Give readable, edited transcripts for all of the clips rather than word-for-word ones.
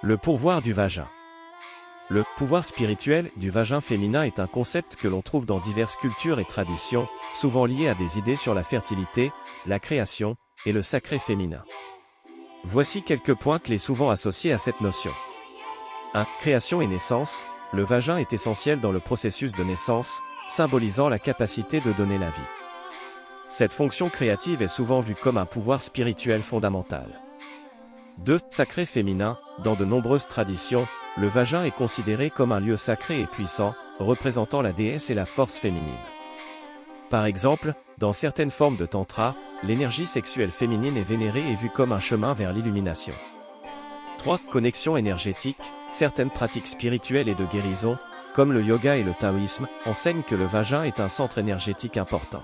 Le pourvoir du vagin. Le pouvoir spirituel du vagin féminin est un concept que l'on trouve dans diverses cultures et traditions, souvent lié à des idées sur la fertilité, la création et le sacré féminin. Voici quelques points clés souvent associés à cette notion. 1. Création et naissance. Le vagin est essentiel dans le processus de naissance, symbolisant la capacité de donner la vie. Cette fonction créative est souvent vue comme un pouvoir spirituel fondamental. 2. Sacré féminin. Dans de nombreuses traditions, le vagin est considéré comme un lieu sacré et puissant, représentant la déesse et la force féminine. Par exemple, dans certaines formes de tantra, l'énergie sexuelle féminine est vénérée et vue comme un chemin vers l'illumination. 3. Connexion énergétique. Certaines pratiques spirituelles et de guérison, comme le yoga et le taoïsme, enseignent que le vagin est un centre énergétique important.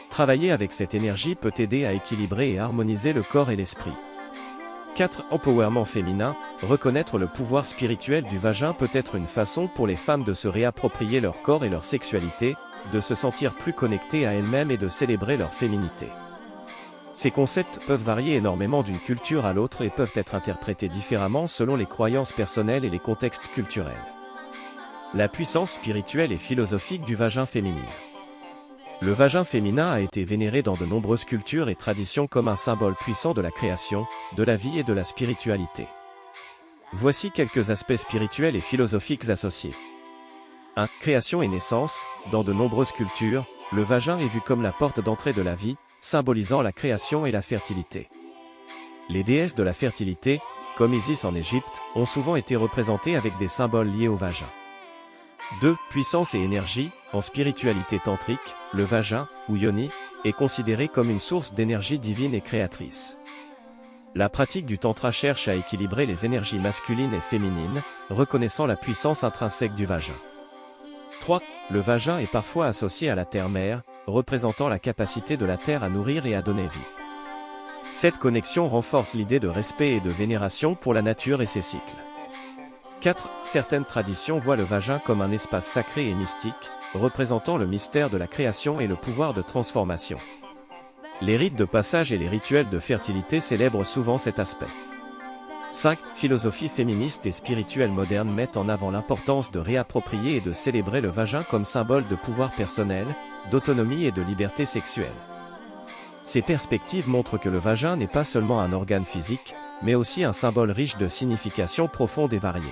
Travailler avec cette énergie peut aider à équilibrer et harmoniser le corps et l'esprit. 4. Empowerment féminin. Reconnaître le pouvoir spirituel du vagin peut être une façon pour les femmes de se réapproprier leur corps et leur sexualité, de se sentir plus connectées à elles-mêmes et de célébrer leur féminité. Ces concepts peuvent varier énormément d'une culture à l'autre et peuvent être interprétés différemment selon les croyances personnelles et les contextes culturels. La puissance spirituelle et philosophique du vagin féminin. Le vagin féminin a été vénéré dans de nombreuses cultures et traditions comme un symbole puissant de la création, de la vie et de la spiritualité. Voici quelques aspects spirituels et philosophiques associés. 1. Création et naissance. Dans de nombreuses cultures, le vagin est vu comme la porte d'entrée de la vie, symbolisant la création et la fertilité. Les déesses de la fertilité, comme Isis en Égypte, ont souvent été représentées avec des symboles liés au vagin. 2. Puissance et énergie. En spiritualité tantrique, le vagin, ou yoni, est considéré comme une source d'énergie divine et créatrice. La pratique du tantra cherche à équilibrer les énergies masculines et féminines, reconnaissant la puissance intrinsèque du vagin. 3. Le vagin est parfois associé à la terre-mère, représentant la capacité de la terre à nourrir et à donner vie. Cette connexion renforce l'idée de respect et de vénération pour la nature et ses cycles. 4. Certaines traditions voient le vagin comme un espace sacré et mystique, représentant le mystère de la création et le pouvoir de transformation. Les rites de passage et les rituels de fertilité célèbrent souvent cet aspect. 5. Philosophie féministe et spirituelle moderne mettent en avant l'importance de réapproprier et de célébrer le vagin comme symbole de pouvoir personnel, d'autonomie et de liberté sexuelle. Ces perspectives montrent que le vagin n'est pas seulement un organe physique, mais aussi un symbole riche de significations profondes et variées.